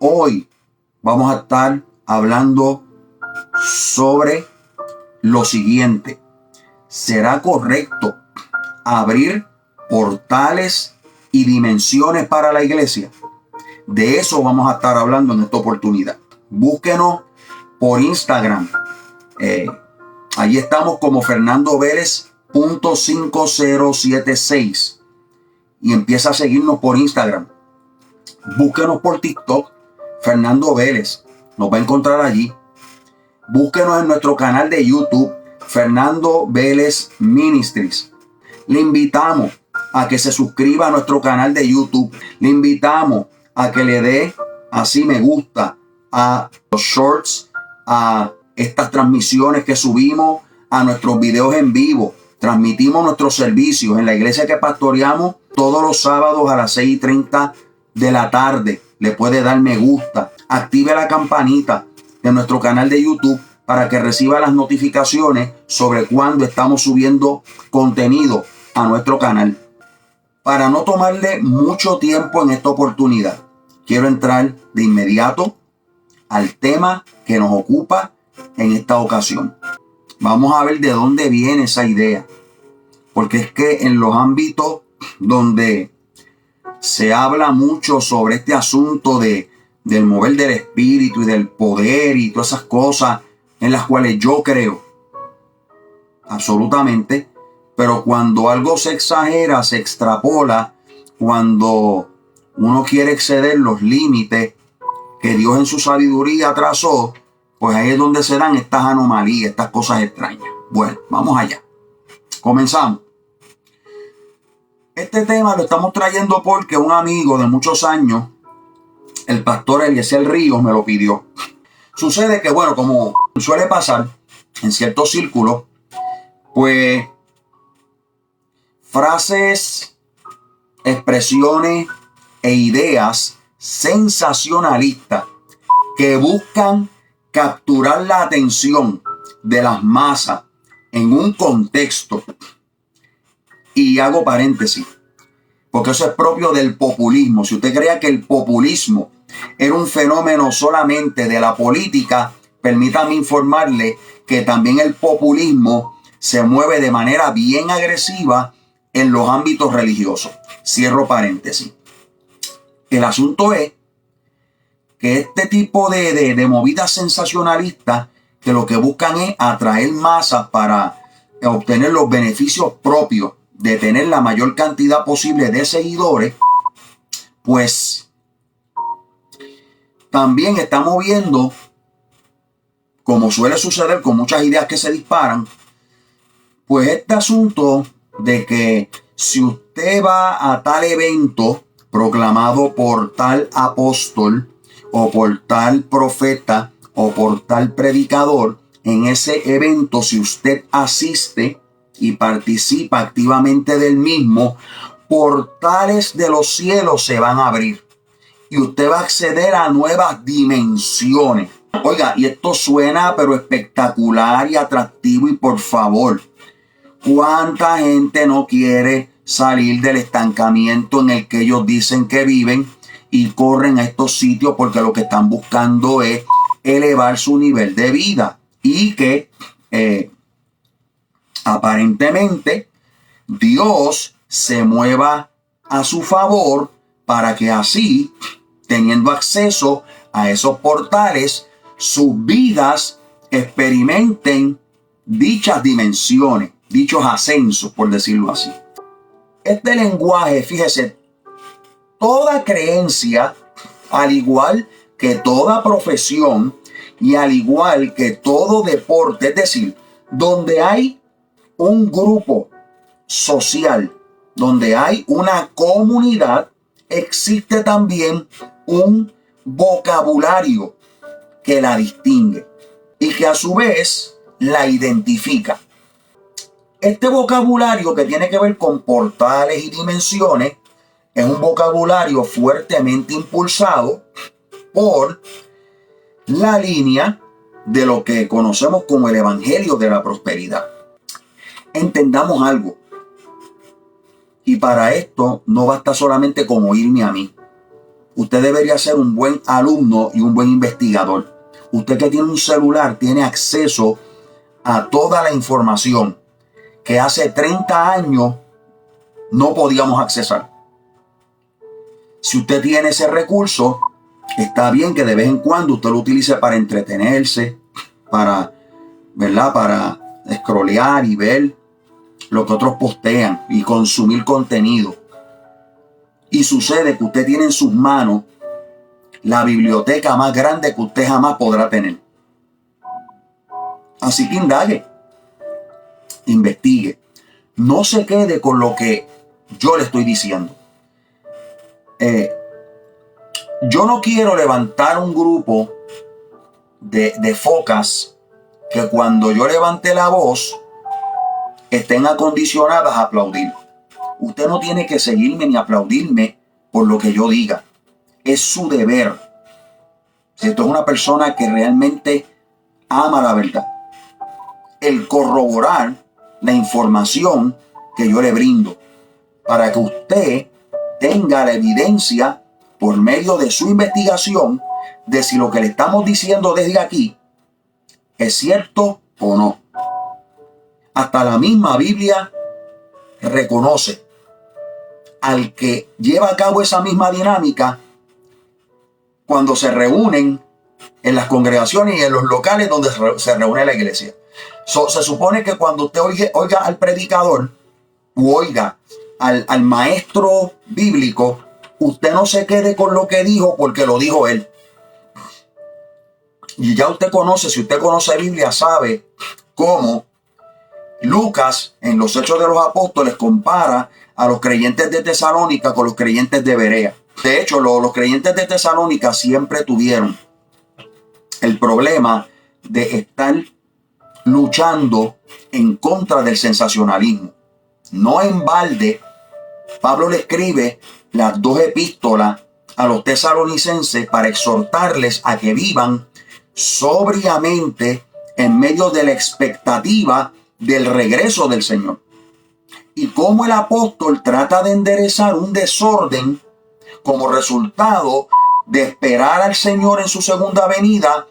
Hoy vamos a estar hablando sobre lo siguiente. ¿Será correcto abrir portales y dimensiones para la iglesia? De eso vamos a estar hablando en esta oportunidad. Búsquenos por Instagram. Allí estamos como Fernando Vélez.5076 y empieza a seguirnos por Instagram. Búsquenos por TikTok, Fernando Vélez. Nos va a encontrar allí. Búsquenos en nuestro canal de YouTube, Fernando Vélez Ministries. Le invitamos a que se suscriba a nuestro canal de YouTube. Le invitamos a que le dé así me gusta a los shorts, a estas transmisiones que subimos, a nuestros videos en vivo. Transmitimos nuestros servicios en la iglesia que pastoreamos todos los sábados a las 6:30 de la tarde. Le puede dar me gusta. Active la campanita de nuestro canal de YouTube para que reciba las notificaciones sobre cuando estamos subiendo contenido a nuestro canal. Para no tomarle mucho tiempo en esta oportunidad, quiero entrar de inmediato al tema que nos ocupa en esta ocasión. Vamos a ver de dónde viene esa idea. Porque es que en los ámbitos donde se habla mucho sobre este asunto del mover del espíritu y del poder y todas esas cosas en las cuales yo creo absolutamente, pero cuando algo se exagera, se extrapola, cuando uno quiere exceder los límites que Dios en su sabiduría trazó, pues ahí es donde se dan estas anomalías, estas cosas extrañas. Bueno, vamos allá. Comenzamos. Este tema lo estamos trayendo porque un amigo de muchos años, el pastor Eliezer Ríos, me lo pidió. Sucede que, bueno, como suele pasar en ciertos círculos, pues frases, expresiones e ideas sensacionalistas que buscan capturar la atención de las masas en un contexto. Y hago paréntesis, porque eso es propio del populismo. Si usted creía que el populismo era un fenómeno solamente de la política, permítame informarle que también el populismo se mueve de manera bien agresiva en los ámbitos religiosos. Cierro paréntesis. El asunto es que este tipo de movidas sensacionalistas que lo que buscan es atraer masas para obtener los beneficios propios de tener la mayor cantidad posible de seguidores, pues también estamos viendo, como suele suceder con muchas ideas que se disparan, pues este asunto de que si usted va a tal evento proclamado por tal apóstol o por tal profeta o por tal predicador, en ese evento, si usted asiste y participa activamente del mismo, portales de los cielos se van a abrir y usted va a acceder a nuevas dimensiones. Oiga, y esto suena pero espectacular y atractivo, y por favor, ¿cuánta gente no quiere salir del estancamiento en el que ellos dicen que viven y corren a estos sitios porque lo que están buscando es elevar su nivel de vida y que aparentemente Dios se mueva a su favor para que así, teniendo acceso a esos portales, sus vidas experimenten dichas dimensiones, dichos ascensos, por decirlo así? Este lenguaje, fíjese, toda creencia, al igual que toda profesión y al igual que todo deporte, es decir, donde hay un grupo social, donde hay una comunidad, existe también un vocabulario que la distingue y que a su vez la identifica. Este vocabulario, que tiene que ver con portales y dimensiones, es un vocabulario fuertemente impulsado por la línea de lo que conocemos como el Evangelio de la Prosperidad. Entendamos algo. Y para esto no basta solamente con oírme a mí. usted debería ser un buen alumno y un buen investigador. Usted que tiene un celular tiene acceso a toda la información que hace 30 años no podíamos accesar. Si usted tiene ese recurso, está bien que de vez en cuando usted lo utilice para entretenerse, para, ¿verdad? Para scrollear y ver lo que otros postean y consumir contenido. Y sucede que usted tiene en sus manos la biblioteca más grande que usted jamás podrá tener. Así que indague, investigue. No se quede con lo que yo le estoy diciendo. Yo no quiero levantar un grupo de focas que cuando yo levante la voz estén acondicionadas a aplaudir. Usted no tiene que seguirme ni aplaudirme por lo que yo diga. Es su deber. Si esto es una persona que realmente ama la verdad, el corroborar la información que yo le brindo para que usted tenga la evidencia por medio de su investigación de si lo que le estamos diciendo desde aquí es cierto o no. Hasta la misma Biblia reconoce al que lleva a cabo esa misma dinámica cuando se reúnen en las congregaciones y en los locales donde se reúne la iglesia. Se supone que cuando usted oiga al predicador o oiga al maestro bíblico, usted no se quede con lo que dijo porque lo dijo él. Y ya usted conoce, si usted conoce Biblia, sabe cómo Lucas en los Hechos de los Apóstoles compara a los creyentes de Tesalónica con los creyentes de Berea. De hecho, los creyentes de Tesalónica siempre tuvieron el problema de estar luchando en contra del sensacionalismo. No en balde, Pablo le escribe las 2 epístolas a los tesalonicenses para exhortarles a que vivan sobriamente en medio de la expectativa del regreso del Señor. Y cómo el apóstol trata de enderezar un desorden como resultado de esperar al Señor en su segunda venida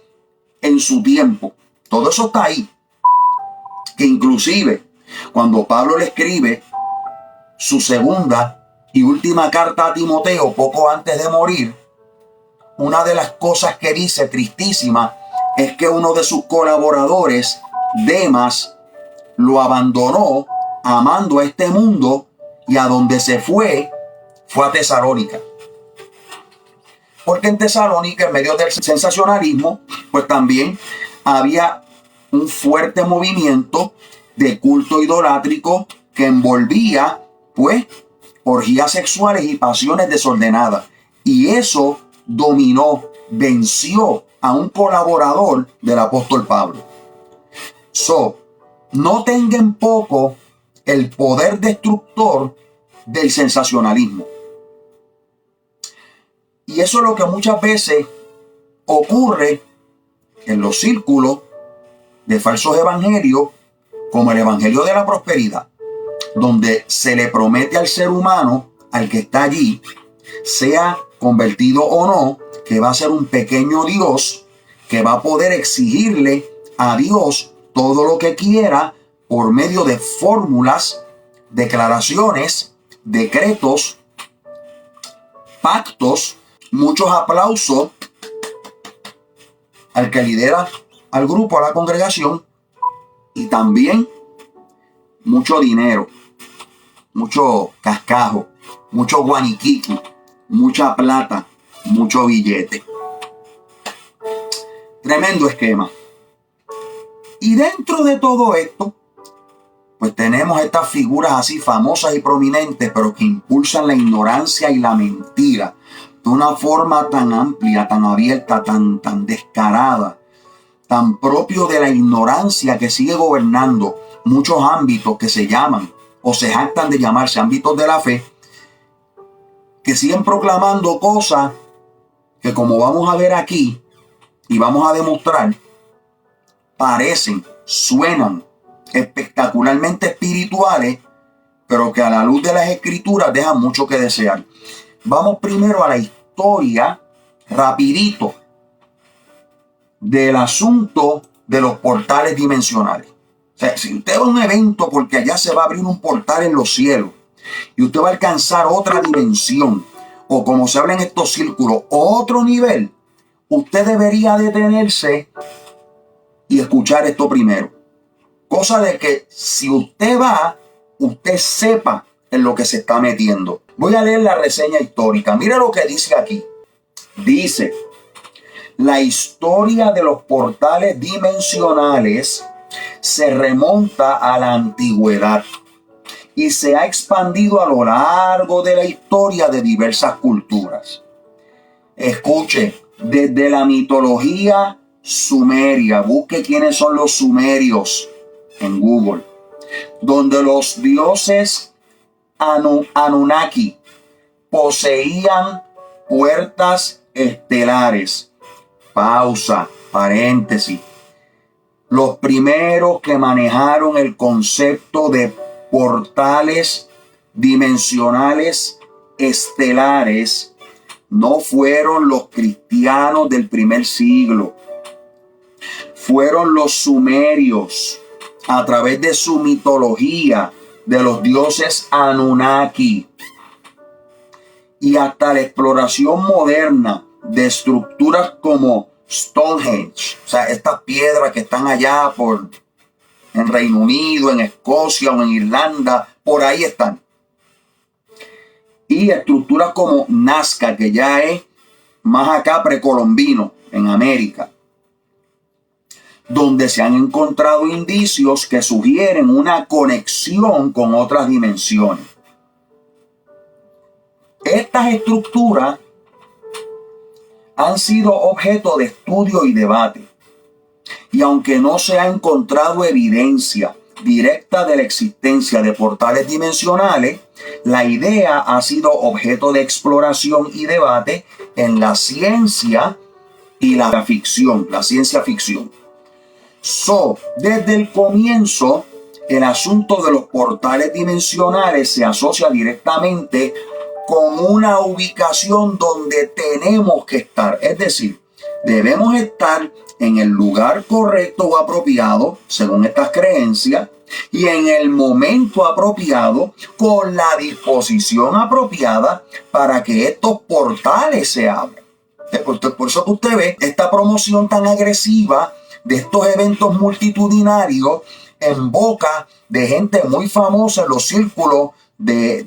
en su tiempo. Todo eso está ahí. Que inclusive cuando Pablo le escribe su segunda y última carta a Timoteo poco antes de morir, una de las cosas que dice tristísima es que uno de sus colaboradores, Demas, lo abandonó amando a este mundo y a donde se fue a Tesalónica. Porque en Tesalónica, en medio del sensacionalismo, pues también había un fuerte movimiento de culto idolátrico que envolvía, pues, orgías sexuales y pasiones desordenadas. Y eso venció a un colaborador del apóstol Pablo. No tenga en poco el poder destructor del sensacionalismo. Y eso es lo que muchas veces ocurre en los círculos de falsos evangelios, como el evangelio de la prosperidad, donde se le promete al ser humano, al que está allí, sea convertido o no, que va a ser un pequeño Dios, que va a poder exigirle a Dios todo lo que quiera por medio de fórmulas, declaraciones, decretos, pactos, muchos aplausos al que lidera al grupo, a la congregación, y también mucho dinero, mucho cascajo, mucho guaniquiqui, mucha plata, mucho billete. Tremendo esquema. Y dentro de todo esto, pues tenemos estas figuras así famosas y prominentes, pero que impulsan la ignorancia y la mentira de una forma tan amplia, tan abierta, tan descarada, tan propio de la ignorancia que sigue gobernando muchos ámbitos que se llaman o se jactan de llamarse ámbitos de la fe, que siguen proclamando cosas que, como vamos a ver aquí y vamos a demostrar, parecen, suenan espectacularmente espirituales, pero que a la luz de las escrituras dejan mucho que desear. Vamos primero a la historia rapidito del asunto de los portales dimensionales. O sea, si usted va a un evento porque allá se va a abrir un portal en los cielos y usted va a alcanzar otra dimensión, o como se habla en estos círculos, otro nivel, usted debería detenerse y escuchar esto primero. Cosa de que si usted va, usted sepa en lo que se está metiendo. Voy a leer la reseña histórica. Mira lo que dice aquí. Dice: la historia de los portales dimensionales se remonta a la antigüedad y se ha expandido a lo largo de la historia de diversas culturas. Escuche, desde la mitología sumeria, busque quiénes son los sumerios en Google, donde los dioses Anunnaki poseían puertas estelares. Pausa, paréntesis. Los primeros que manejaron el concepto de portales dimensionales estelares no fueron los cristianos del primer siglo. Fueron los sumerios, a través de su mitología de los dioses Anunnaki. Y hasta la exploración moderna de estructuras como Stonehenge, o sea, estas piedras que están allá en Reino Unido, en Escocia o en Irlanda, por ahí están. Y estructuras como Nazca, que ya es más acá precolombino, en América, donde se han encontrado indicios que sugieren una conexión con otras dimensiones. Estas estructuras han sido objeto de estudio y debate. Y aunque no se ha encontrado evidencia directa de la existencia de portales dimensionales, la idea ha sido objeto de exploración y debate en la ciencia y la ficción, la ciencia ficción. Desde el comienzo, el asunto de los portales dimensionales se asocia directamente con una ubicación donde tenemos que estar. Es decir, debemos estar en el lugar correcto o apropiado, según estas creencias, y en el momento apropiado, con la disposición apropiada para que estos portales se abran. Por eso que usted ve esta promoción tan agresiva de estos eventos multitudinarios en boca de gente muy famosa en los círculos de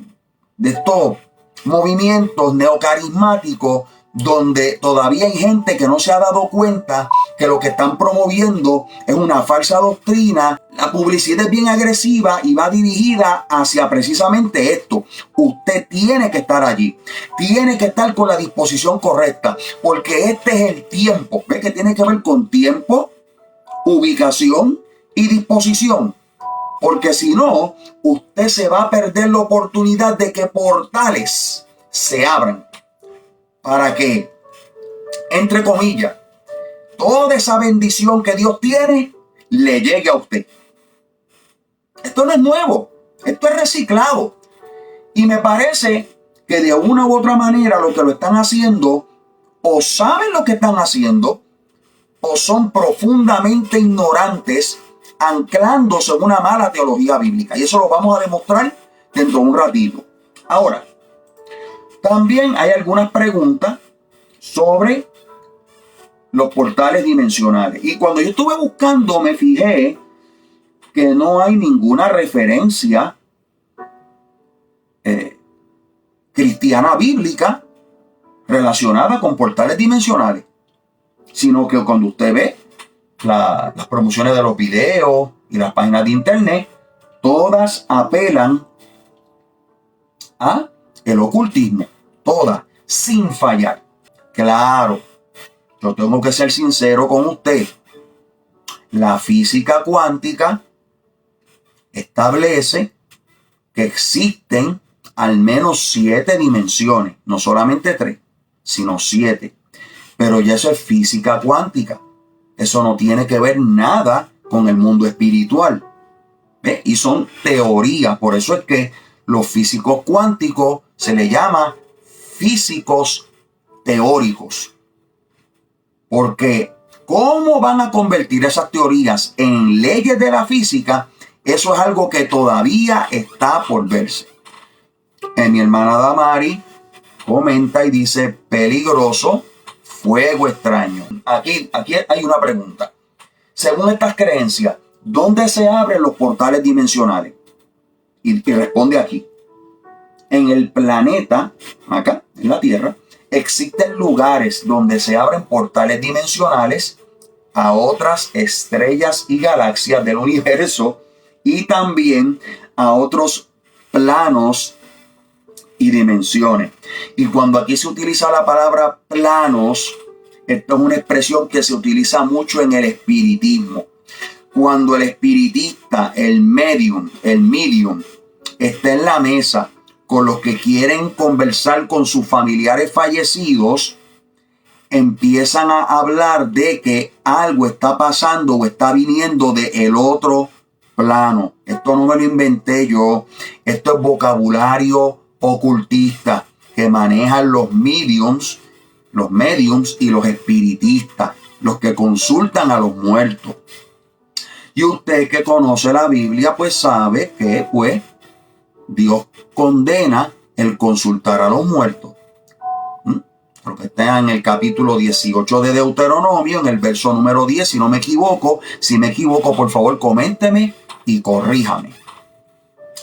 estos movimientos neocarismáticos, donde todavía hay gente que no se ha dado cuenta que lo que están promoviendo es una falsa doctrina. La publicidad es bien agresiva y va dirigida hacia precisamente esto. Usted tiene que estar allí, tiene que estar con la disposición correcta, porque este es el tiempo. ¿Ve que tiene que ver con tiempo, ubicación y disposición? Porque si no, usted se va a perder la oportunidad de que portales se abran para que, entre comillas, toda esa bendición que Dios tiene le llegue a usted. Esto no es nuevo, esto es reciclado. Y me parece que de una u otra manera lo que lo están haciendo, o saben lo que están haciendo, o son profundamente ignorantes, anclándose en una mala teología bíblica. Y eso lo vamos a demostrar dentro de un ratito. Ahora, también hay algunas preguntas sobre los portales dimensionales. Y cuando yo estuve buscando, me fijé que no hay ninguna referencia cristiana bíblica relacionada con portales dimensionales. Sino que cuando usted ve las promociones de los videos y las páginas de internet, todas apelan a el ocultismo, todas, sin fallar. Claro, yo tengo que ser sincero con usted. La física cuántica establece que existen al menos 7 dimensiones, no solamente 3, sino 7. Pero ya eso es física cuántica. Eso no tiene que ver nada con el mundo espiritual. ¿Ve? Y son teorías. Por eso es que los físicos cuánticos se les llama físicos teóricos. Porque ¿cómo van a convertir esas teorías en leyes de la física? Eso es algo que todavía está por verse. Mi hermana Damari comenta y dice, peligroso, fuego extraño. Aquí hay una pregunta. Según estas creencias, ¿dónde se abren los portales dimensionales? Y responde aquí. En el planeta, acá, en la Tierra, existen lugares donde se abren portales dimensionales a otras estrellas y galaxias del universo y también a otros planos y dimensiones. Y cuando aquí se utiliza la palabra planos, esto es una expresión que se utiliza mucho en el espiritismo. Cuando el espiritista, el medium, está en la mesa con los que quieren conversar con sus familiares fallecidos, empiezan a hablar de que algo está pasando o está viniendo del otro plano. Esto no me lo inventé yo. Esto es vocabulario ocultista que manejan los mediums y los espiritistas, los que consultan a los muertos. Y usted que conoce la Biblia, pues sabe que Dios condena el consultar a los muertos. Creo que está en el capítulo 18 de Deuteronomio, en el verso número 10, si no me equivoco. Si me equivoco, por favor, coménteme y corríjame.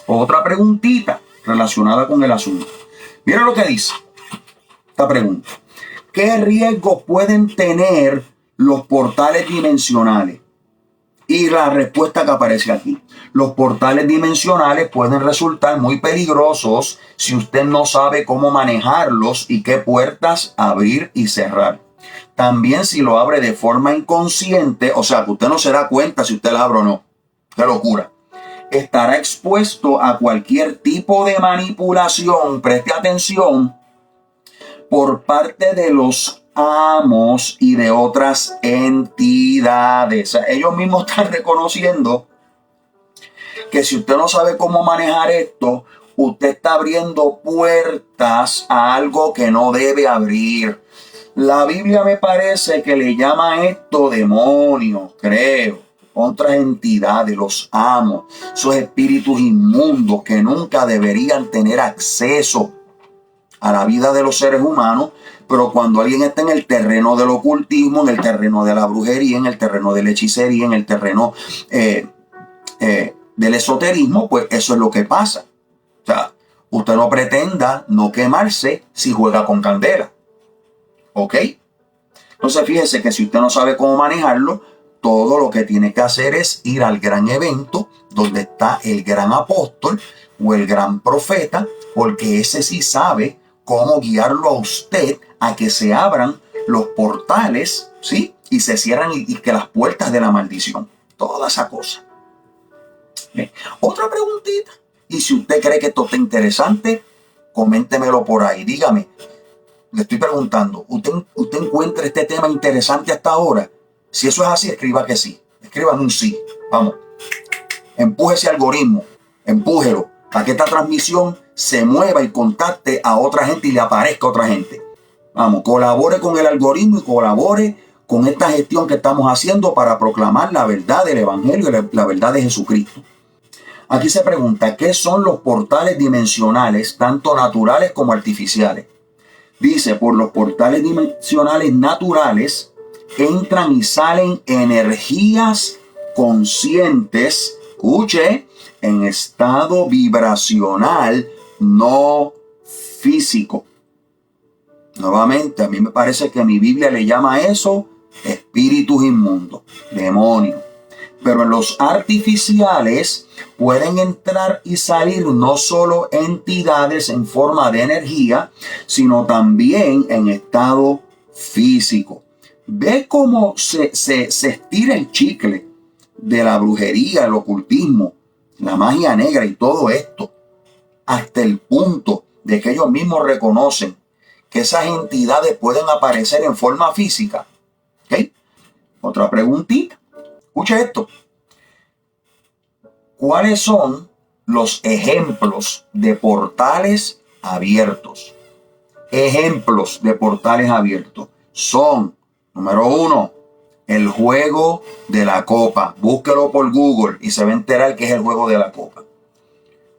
Otra preguntita relacionada con el asunto. Mira lo que dice esta pregunta. ¿Qué riesgos pueden tener los portales dimensionales? Y la respuesta que aparece aquí. Los portales dimensionales pueden resultar muy peligrosos si usted no sabe cómo manejarlos y qué puertas abrir y cerrar. También si lo abre de forma inconsciente, o sea que usted no se da cuenta si usted la abre o no. ¡Qué locura! Estará expuesto a cualquier tipo de manipulación, preste atención, por parte de los amos y de otras entidades. O sea, ellos mismos están reconociendo que si usted no sabe cómo manejar esto, usted está abriendo puertas a algo que no debe abrir. La Biblia me parece que le llama a esto demonios, creo, otras entidades, los amos, esos espíritus inmundos que nunca deberían tener acceso a la vida de los seres humanos. Pero cuando alguien está en el terreno del ocultismo, en el terreno de la brujería, en el terreno de la hechicería, en el terreno del esoterismo, pues eso es lo que pasa. O sea, usted no pretenda no quemarse si juega con candela. ¿Ok? Entonces fíjese que si usted no sabe cómo manejarlo, todo lo que tiene que hacer es ir al gran evento donde está el gran apóstol o el gran profeta, porque ese sí sabe cómo guiarlo a usted a que se abran los portales, ¿sí? Y se cierran y que las puertas de la maldición. Toda esa cosa. Bien. Otra preguntita. Y si usted cree que esto está interesante, coméntemelo por ahí. Dígame, le estoy preguntando, ¿usted encuentra este tema interesante hasta ahora? Si eso es así, escriba que sí. Escriban un sí. Vamos. Empuje ese algoritmo. Empújelo para que esta transmisión se mueva y contacte a otra gente y le aparezca a otra gente. Vamos, colabore con el algoritmo y colabore con esta gestión que estamos haciendo para proclamar la verdad del Evangelio y la verdad de Jesucristo. Aquí se pregunta, ¿qué son los portales dimensionales, tanto naturales como artificiales? Dice, por los portales dimensionales naturales entran y salen energías conscientes, escuche, en estado vibracional no físico. Nuevamente, a mí me parece que mi Biblia le llama a eso espíritus inmundos, demonios. Pero en los artificiales pueden entrar y salir no solo entidades en forma de energía, sino también en estado físico. ¿Ve cómo se estira el chicle de la brujería, el ocultismo, la magia negra y todo esto? Hasta el punto de que ellos mismos reconocen que esas entidades pueden aparecer en forma física. ¿Okay? Otra preguntita. Escuche esto. ¿Cuáles son los ejemplos de portales abiertos? Ejemplos de portales abiertos son, número 1, el juego de la copa. Búsquelo por Google y se va a enterar que es el juego de la copa.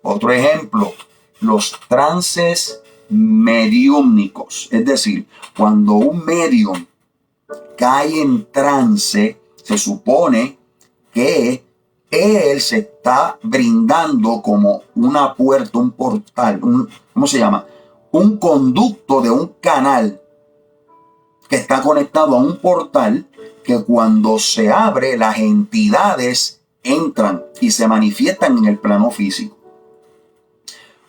Otro ejemplo, los trances mediúmnicos. Es decir, cuando un medium cae en trance, se supone que él se está brindando como una puerta, un portal, ¿cómo se llama? Un conducto de un canal que está conectado a un portal que cuando se abre las entidades entran y se manifiestan en el plano físico.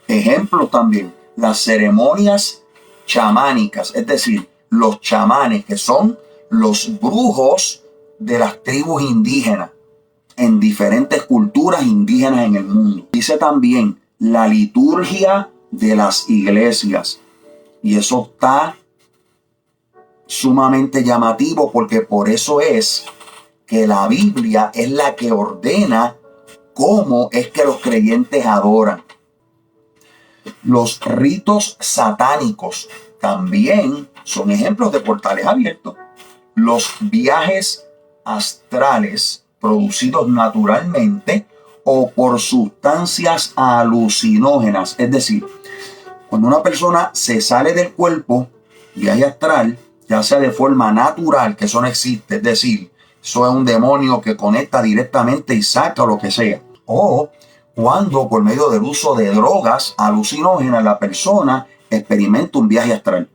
Ejemplo también, las ceremonias chamánicas, es decir, los chamanes, que son los brujos de las tribus indígenas en diferentes culturas indígenas en el mundo. Dice también la liturgia de las iglesias, y eso está sumamente llamativo, porque por eso es que la Biblia es la que ordena cómo es que los creyentes adoran. Los ritos satánicos también son ejemplos de portales abiertos. Los viajes astrales producidos naturalmente o por sustancias alucinógenas. Es decir, cuando una persona se sale del cuerpo, viaje astral, ya sea de forma natural, que eso no existe, es decir, eso es un demonio que conecta directamente y saca lo que sea, o cuando por medio del uso de drogas alucinógenas la persona experimenta un viaje astral.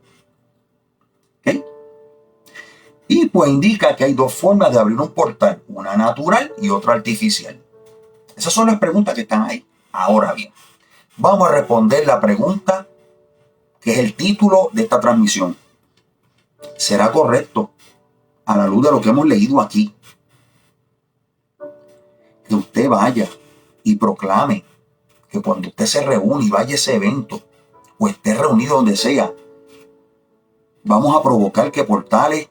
¿Okay? Y pues indica que hay dos formas de abrir un portal, una natural y otra artificial. Esas son las preguntas que están ahí. Ahora bien, vamos a responder la pregunta que es el título de esta transmisión. ¿Será correcto, a la luz de lo que hemos leído aquí, que usted vaya y proclame que cuando usted se reúne y vaya a ese evento o esté reunido donde sea, vamos a provocar que portales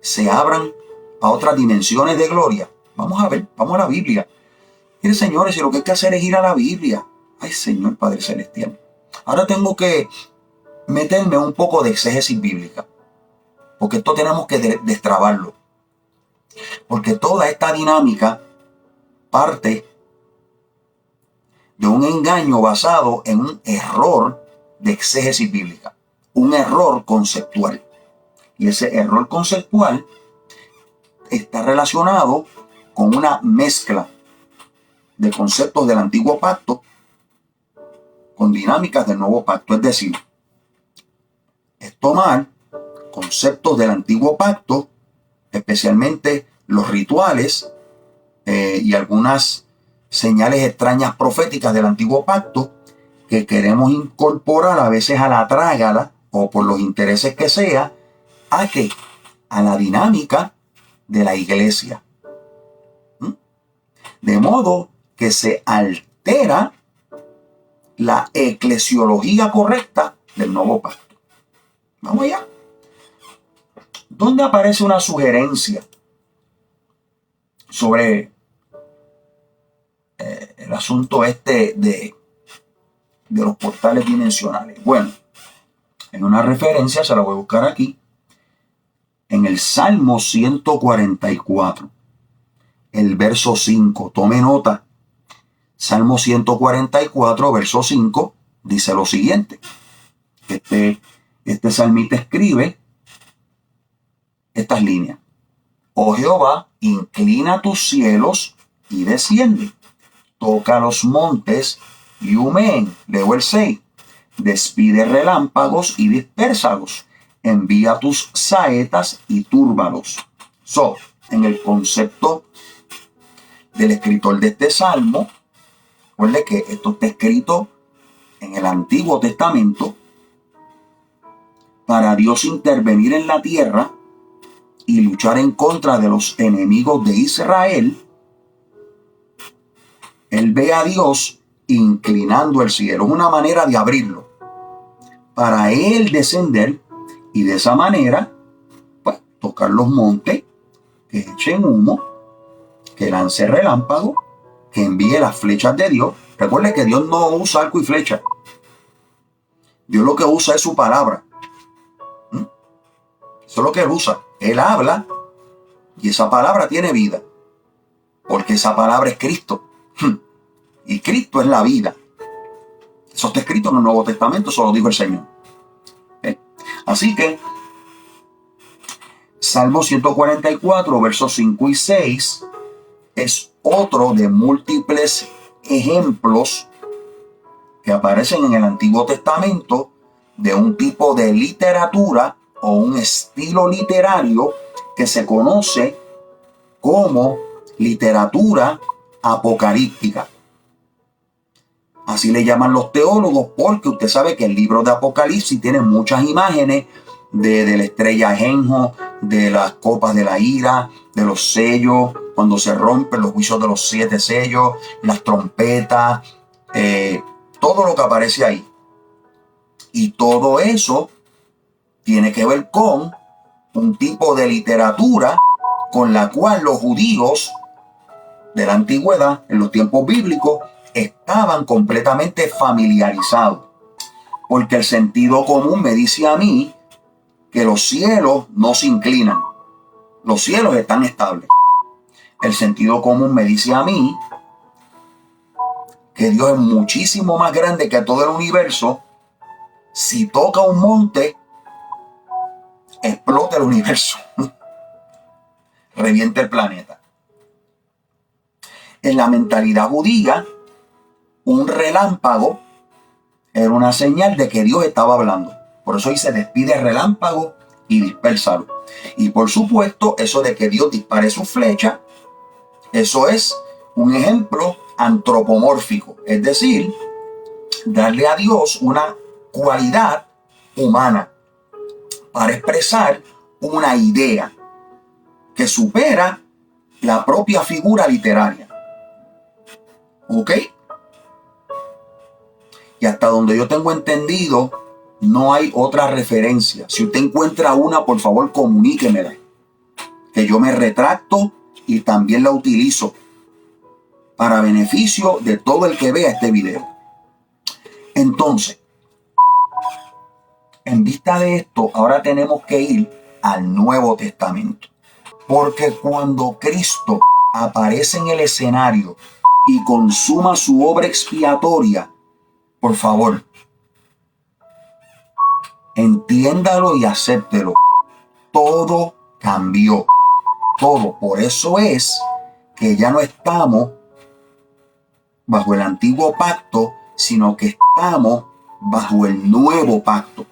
se abran a otras dimensiones de gloria? Vamos a ver, vamos a la Biblia. Miren, señores, si lo que hay que hacer es ir a la Biblia. Ay, Señor Padre Celestial. Ahora tengo que meterme un poco de exégesis bíblica, porque esto tenemos que destrabarlo. Porque toda esta dinámica parte de un engaño basado en un error de exégesis bíblica, un error conceptual. Y ese error conceptual está relacionado con una mezcla de conceptos del antiguo pacto con dinámicas del nuevo pacto. Es decir, es tomar conceptos del antiguo pacto, especialmente los rituales y algunas señales extrañas proféticas del antiguo pacto, que queremos incorporar a veces a la trágala o por los intereses que sea, ¿a qué? A la dinámica de la iglesia. De modo que se altera la eclesiología correcta del nuevo pacto. Vamos allá. ¿Dónde aparece una sugerencia sobre el asunto este de los portales dimensionales? Bueno, en una referencia, se la voy a buscar aquí, en el Salmo 144, el verso 5. Tome nota. Salmo 144, verso 5, dice lo siguiente. Este salmista escribe estas líneas. Oh Jehová, inclina tus cielos y desciende. Toca los montes y humeen. Leo el 6. Despide relámpagos y dispérsalos. Envía tus saetas y túrbalos. En el concepto del escritor de este salmo, recuerde que esto está escrito en el Antiguo Testamento para Dios intervenir en la tierra y luchar en contra de los enemigos de Israel. Él ve a Dios inclinando el cielo, una manera de abrirlo para él descender y de esa manera pues, tocar los montes, que echen humo, que lance relámpago, que envíe las flechas de Dios. Recuerde que Dios no usa arco y flecha. Dios lo que usa es su palabra. Eso es lo que él usa. Él habla y esa palabra tiene vida. Porque esa palabra es Cristo. Y Cristo es la vida. Eso está escrito en el Nuevo Testamento, eso lo dijo el Señor. Así que, Salmo 144, versos 5 y 6, es otro de múltiples ejemplos que aparecen en el Antiguo Testamento de un tipo de literatura o un estilo literario que se conoce como literatura apocalíptica. Así le llaman los teólogos porque usted sabe que el libro de Apocalipsis tiene muchas imágenes de la estrella Ajenjo, de las copas de la ira, de los sellos, cuando se rompen los juicios de los 7 sellos, las trompetas, todo lo que aparece ahí. Y todo eso tiene que ver con un tipo de literatura con la cual los judíos de la antigüedad, en los tiempos bíblicos, estaban completamente familiarizados. Porque el sentido común me dice a mí que los cielos no se inclinan. Los cielos están estables. El sentido común me dice a mí que Dios es muchísimo más grande que todo el universo. Si toca un monte, explota el universo. Revienta el planeta. En la mentalidad judía, un relámpago era una señal de que Dios estaba hablando. Por eso dice, despide el relámpago y dispérsalo. Y por supuesto, eso de que Dios dispare su flecha, eso es un ejemplo antropomórfico. Es decir, darle a Dios una cualidad humana para expresar una idea que supera la propia figura literaria. ¿Ok? Y hasta donde yo tengo entendido, no hay otra referencia. Si usted encuentra una, por favor, comuníquemela. Que yo me retracto y también la utilizo para beneficio de todo el que vea este video. Entonces, en vista de esto, ahora tenemos que ir al Nuevo Testamento. Porque cuando Cristo aparece en el escenario y consuma su obra expiatoria, por favor, entiéndalo y acéptelo. Todo cambió. Todo. Por eso es que ya no estamos bajo el antiguo pacto, sino que estamos bajo el nuevo pacto.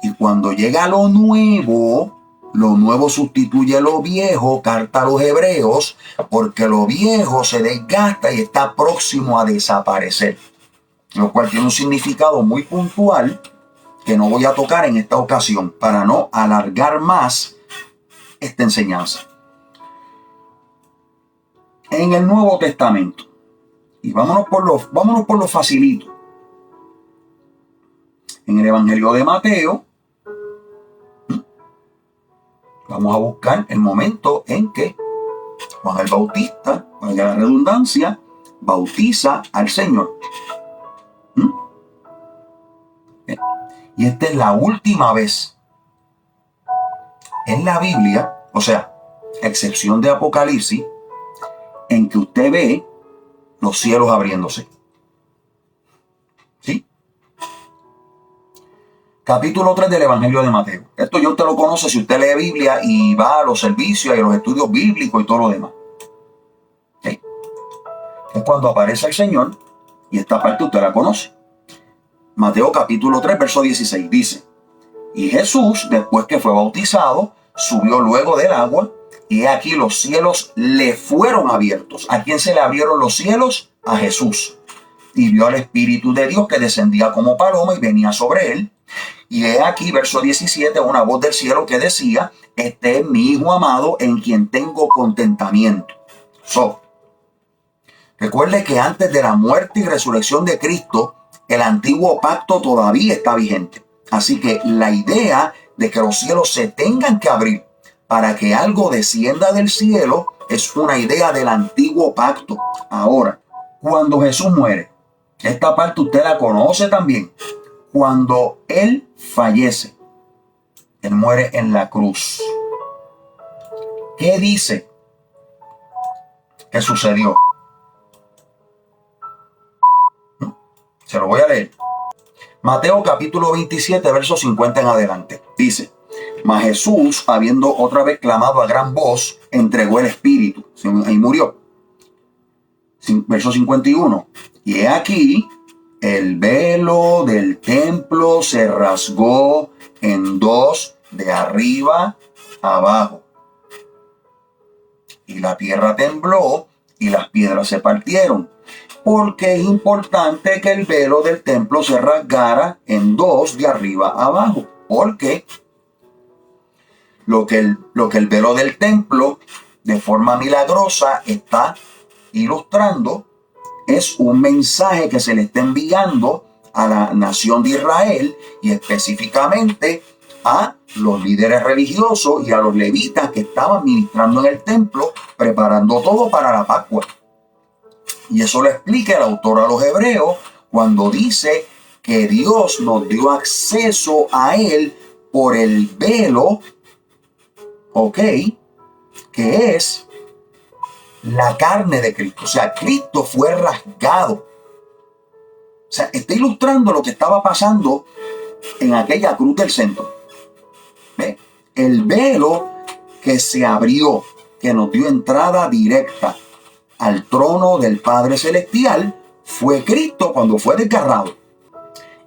Y cuando llega lo nuevo sustituye lo viejo, carta a los Hebreos, porque lo viejo se desgasta y está próximo a desaparecer. Lo cual tiene un significado muy puntual que no voy a tocar en esta ocasión para no alargar más esta enseñanza. En el Nuevo Testamento, y vámonos por lo facilito. En el Evangelio de Mateo, vamos a buscar el momento en que Juan el Bautista, valga la redundancia, bautiza al Señor. Y esta es la última vez en la Biblia, o sea, a excepción de Apocalipsis, en que usted ve los cielos abriéndose. ¿Sí? Capítulo 3 del Evangelio de Mateo. Esto ya usted lo conoce si usted lee Biblia y va a los servicios y a los estudios bíblicos y todo lo demás. ¿Sí? Es cuando aparece el Señor y esta parte usted la conoce. Mateo capítulo 3, verso 16 dice: y Jesús, después que fue bautizado, subió luego del agua, y aquí los cielos le fueron abiertos. ¿A quién se le abrieron los cielos? A Jesús. Y vio al Espíritu de Dios que descendía como paloma y venía sobre él. Y he aquí, verso 17, una voz del cielo que decía: este es mi Hijo amado, en quien tengo contentamiento. Recuerde que antes de la muerte y resurrección de Cristo, el antiguo pacto todavía está vigente. Así que la idea de que los cielos se tengan que abrir para que algo descienda del cielo es una idea del antiguo pacto. Ahora, cuando Jesús muere, esta parte usted la conoce también. Cuando Él fallece, Él muere en la cruz. ¿Qué dice que sucedió? Se lo voy a leer. Mateo capítulo 27, verso 50 en adelante. Dice: mas Jesús, habiendo otra vez clamado a gran voz, entregó el espíritu. Ahí murió. Verso 51. Y he aquí, el velo del templo se rasgó en dos de arriba a abajo. Y la tierra tembló y las piedras se partieron. Porque es importante que el velo del templo se rasgara en dos de arriba a abajo. Porque lo que el velo del templo de forma milagrosa está ilustrando es un mensaje que se le está enviando a la nación de Israel y específicamente a los líderes religiosos y a los levitas que estaban ministrando en el templo, preparando todo para la Pascua. Y eso lo explica el autor a los Hebreos cuando dice que Dios nos dio acceso a él por el velo, que es la carne de Cristo. O sea, Cristo fue rasgado. O sea, está ilustrando lo que estaba pasando en aquella cruz del centro. ¿Ve? El velo que se abrió, que nos dio entrada directa al trono del Padre Celestial, fue Cristo cuando fue desgarrado.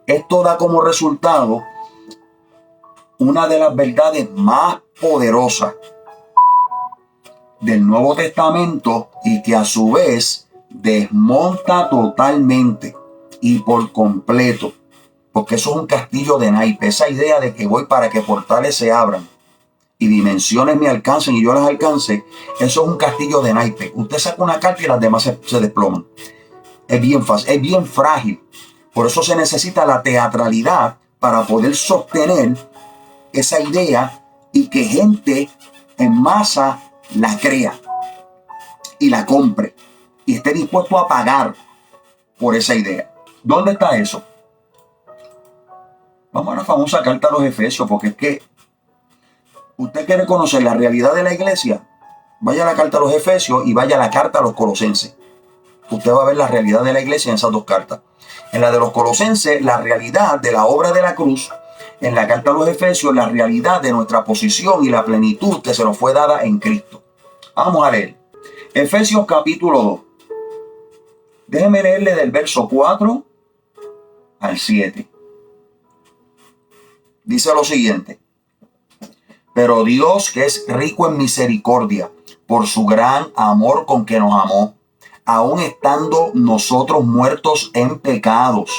Esto da como resultado una de las verdades más poderosas del Nuevo Testamento y que a su vez desmonta totalmente y por completo, porque eso es un castillo de naipes, esa idea de que voy para que portales se abran y dimensiones me alcancen y yo las alcance, eso es un castillo de naipes. Usted saca una carta y las demás se desploman. Es bien fácil, es bien frágil. Por eso se necesita la teatralidad para poder sostener esa idea y que gente en masa la crea y la compre y esté dispuesto a pagar por esa idea. ¿Dónde está eso? Vamos a la famosa carta a los Efesios, porque es que usted quiere conocer la realidad de la iglesia, vaya a la carta a los Efesios y vaya a la carta a los Colosenses. Usted va a ver la realidad de la iglesia en esas dos cartas. En la de los Colosenses, la realidad de la obra de la cruz. En la carta a los Efesios, la realidad de nuestra posición y la plenitud que se nos fue dada en Cristo. Vamos a leer. Efesios capítulo 2. Déjeme leerle del verso 4 al 7. Dice lo siguiente: pero Dios, que es rico en misericordia, por su gran amor con que nos amó, aun estando nosotros muertos en pecados,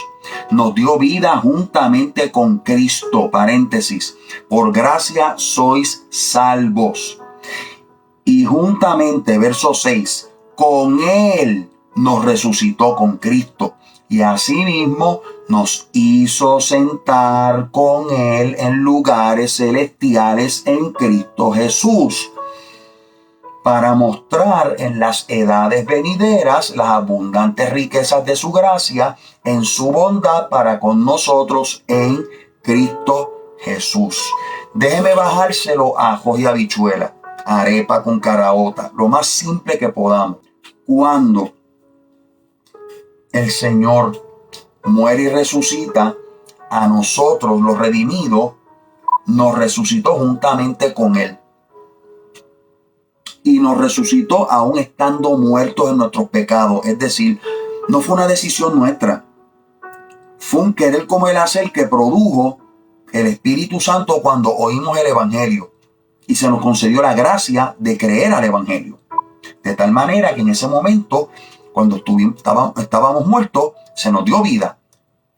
nos dio vida juntamente con Cristo, paréntesis, por gracia sois salvos. Y juntamente, verso 6, con Él nos resucitó con Cristo y asimismo nos hizo sentar con Él en lugares celestiales en Cristo Jesús, para mostrar en las edades venideras las abundantes riquezas de su gracia en su bondad para con nosotros en Cristo Jesús. Déjeme bajárselo a ajo y habichuela, arepa con caraota, lo más simple que podamos. Cuando el Señor muere y resucita, a nosotros los redimidos nos resucitó juntamente con Él. Y nos resucitó aún estando muertos en nuestros pecados. Es decir, no fue una decisión nuestra. Fue un querer como el hacer que produjo el Espíritu Santo cuando oímos el Evangelio. Y se nos concedió la gracia de creer al Evangelio. De tal manera que en ese momento, cuando estábamos muertos, se nos dio vida.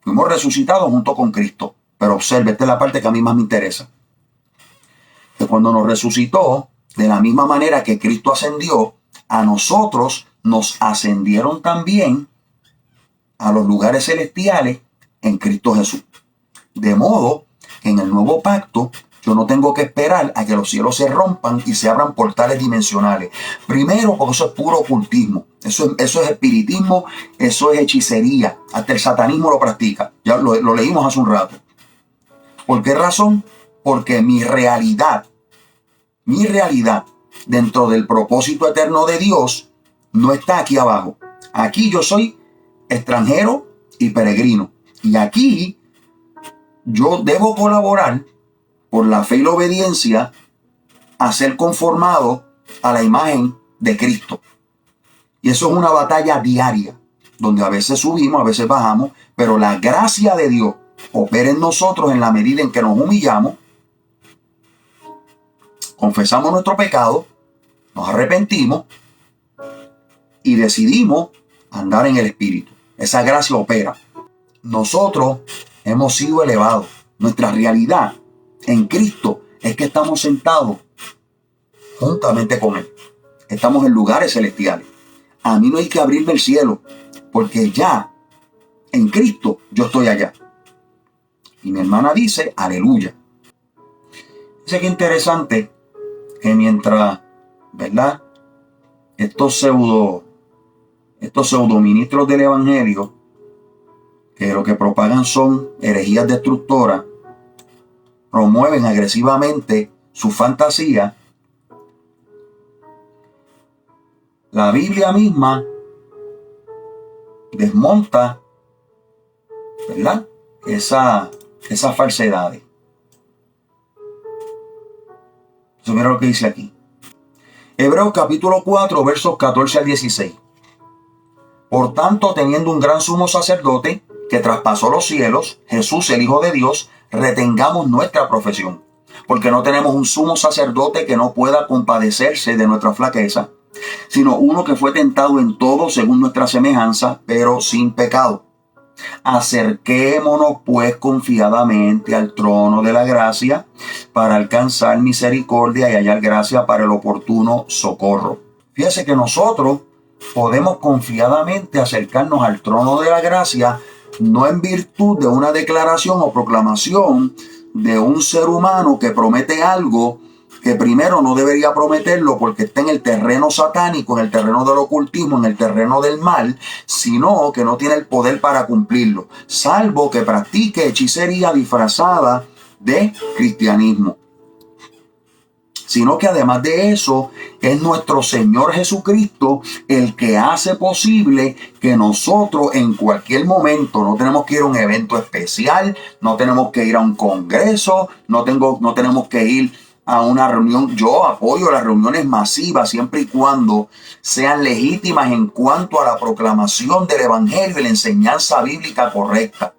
Fuimos resucitados junto con Cristo. Pero observe, esta es la parte que a mí más me interesa. Que cuando nos resucitó, de la misma manera que Cristo ascendió, a nosotros nos ascendieron también a los lugares celestiales en Cristo Jesús. De modo que en el nuevo pacto yo no tengo que esperar a que los cielos se rompan y se abran portales dimensionales. Primero, porque eso es puro ocultismo. Eso es espiritismo, eso es hechicería. Hasta el satanismo lo practica. Ya lo leímos hace un rato. ¿Por qué razón? Porque mi realidad dentro del propósito eterno de Dios no está aquí abajo. Aquí yo soy extranjero y peregrino. Y aquí yo debo colaborar por la fe y la obediencia a ser conformado a la imagen de Cristo. Y eso es una batalla diaria, donde a veces subimos, a veces bajamos, pero la gracia de Dios opera en nosotros en la medida en que nos humillamos, confesamos nuestro pecado, nos arrepentimos y decidimos andar en el Espíritu. Esa gracia opera. Nosotros hemos sido elevados. Nuestra realidad en Cristo es que estamos sentados juntamente con Él. Estamos en lugares celestiales. A mí no hay que abrirme el cielo, porque ya en Cristo yo estoy allá. Y mi hermana dice, aleluya. Dice que interesante que mientras, ¿verdad? Estos pseudoministros del evangelio, que lo que propagan son herejías destructoras, promueven agresivamente su fantasía, la Biblia misma desmonta, ¿verdad?, esas falsedades. Eso mira lo que dice aquí. Hebreos capítulo 4, versos 14 al 16. Por tanto, teniendo un gran sumo sacerdote que traspasó los cielos, Jesús, el Hijo de Dios, retengamos nuestra profesión. Porque no tenemos un sumo sacerdote que no pueda compadecerse de nuestra flaqueza, sino uno que fue tentado en todo según nuestra semejanza, pero sin pecado. Acerquémonos pues confiadamente al trono de la gracia para alcanzar misericordia y hallar gracia para el oportuno socorro. Fíjese que nosotros podemos confiadamente acercarnos al trono de la gracia, no en virtud de una declaración o proclamación de un ser humano que promete algo que primero no debería prometerlo porque está en el terreno satánico, en el terreno del ocultismo, en el terreno del mal, sino que no tiene el poder para cumplirlo, salvo que practique hechicería disfrazada de cristianismo. Sino que además de eso, es nuestro Señor Jesucristo el que hace posible que nosotros en cualquier momento, no tenemos que ir a un evento especial, no tenemos que ir a un congreso, no tenemos que ir a una reunión. Yo apoyo las reuniones masivas siempre y cuando sean legítimas en cuanto a la proclamación del evangelio y la enseñanza bíblica correcta.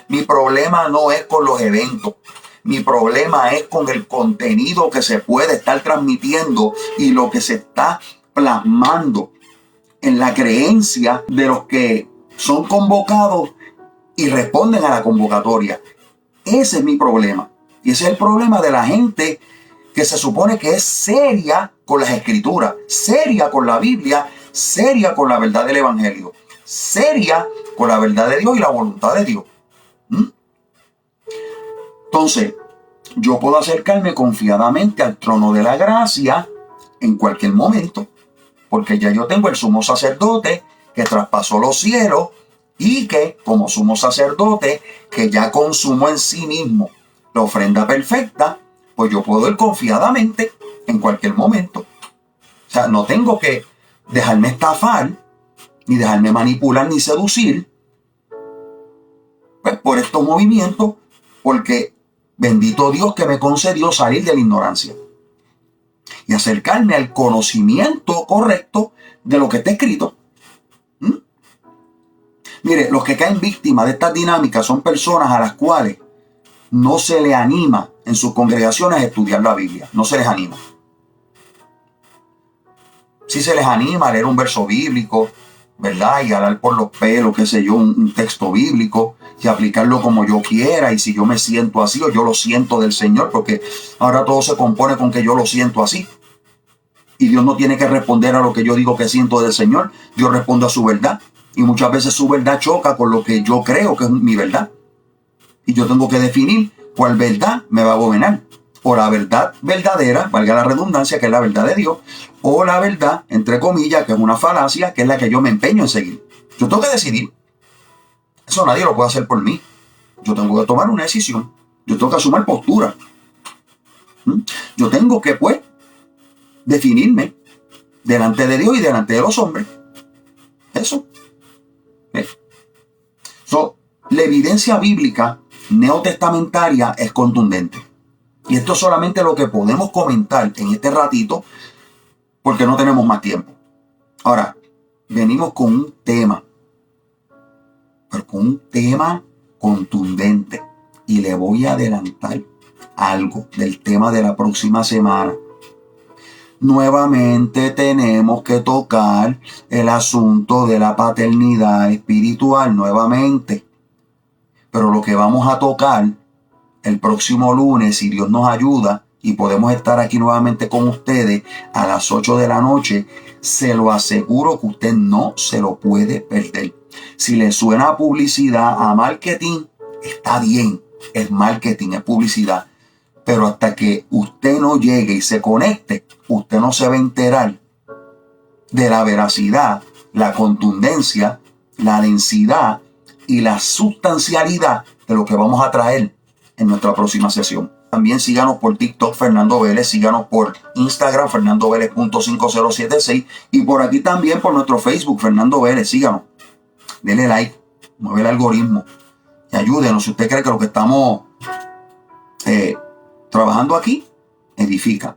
Mi problema no es con los eventos. Mi problema es con el contenido que se puede estar transmitiendo y lo que se está plasmando en la creencia de los que son convocados y responden a la convocatoria. Ese es mi problema. Y ese es el problema de la gente que se supone que es seria con las escrituras, seria con la Biblia, seria con la verdad del evangelio, seria con la verdad de Dios y la voluntad de Dios. Entonces, yo puedo acercarme confiadamente al trono de la gracia en cualquier momento, porque ya yo tengo el sumo sacerdote que traspasó los cielos y que, como sumo sacerdote, que ya consumó en sí mismo la ofrenda perfecta, pues yo puedo ir confiadamente en cualquier momento. O sea, no tengo que dejarme estafar, ni dejarme manipular, ni seducir, pues por estos movimientos, porque bendito Dios que me concedió salir de la ignorancia y acercarme al conocimiento correcto de lo que está escrito. Mire, los que caen víctimas de estas dinámicas son personas a las cuales no se les anima en sus congregaciones a estudiar la Biblia. No se les anima. Sí se les anima a leer un verso bíblico, ¿verdad? Y a dar por los pelos, qué sé yo, un texto bíblico y aplicarlo como yo quiera. Y si yo me siento así o yo lo siento del Señor, porque ahora todo se compone con que yo lo siento así. Y Dios no tiene que responder a lo que yo digo que siento del Señor. Dios responde a su verdad. Y muchas veces su verdad choca con lo que yo creo que es mi verdad. Y yo tengo que definir cuál verdad me va a gobernar. O la verdad verdadera, valga la redundancia, que es la verdad de Dios. O la verdad, entre comillas, que es una falacia, que es la que yo me empeño en seguir. Yo tengo que decidir. Eso nadie lo puede hacer por mí. Yo tengo que tomar una decisión. Yo tengo que asumir postura. Yo tengo que, pues, definirme delante de Dios y delante de los hombres. Eso. La evidencia bíblica neotestamentaria es contundente. Y esto es solamente lo que podemos comentar en este ratito, porque no tenemos más tiempo. Ahora, venimos con un tema, pero con un tema contundente. Y le voy a adelantar algo del tema de la próxima semana. Nuevamente tenemos que tocar el asunto de la paternidad espiritual nuevamente. Pero lo que vamos a tocar el próximo lunes, si Dios nos ayuda y podemos estar aquí nuevamente con ustedes a las 8 de la noche, se lo aseguro que usted no se lo puede perder. Si le suena a publicidad, a marketing, está bien, es marketing, es publicidad. Pero hasta que usted no llegue y se conecte, usted no se va a enterar de la veracidad, la contundencia, la densidad y la sustancialidad de lo que vamos a traer en nuestra próxima sesión. También síganos por TikTok, Fernando Vélez, síganos por Instagram, FernandoVélez.5076, y por aquí también por nuestro Facebook, Fernando Vélez, síganos. Denle like, mueve el algoritmo y ayúdenos. Si usted cree que lo que estamos trabajando aquí edifica.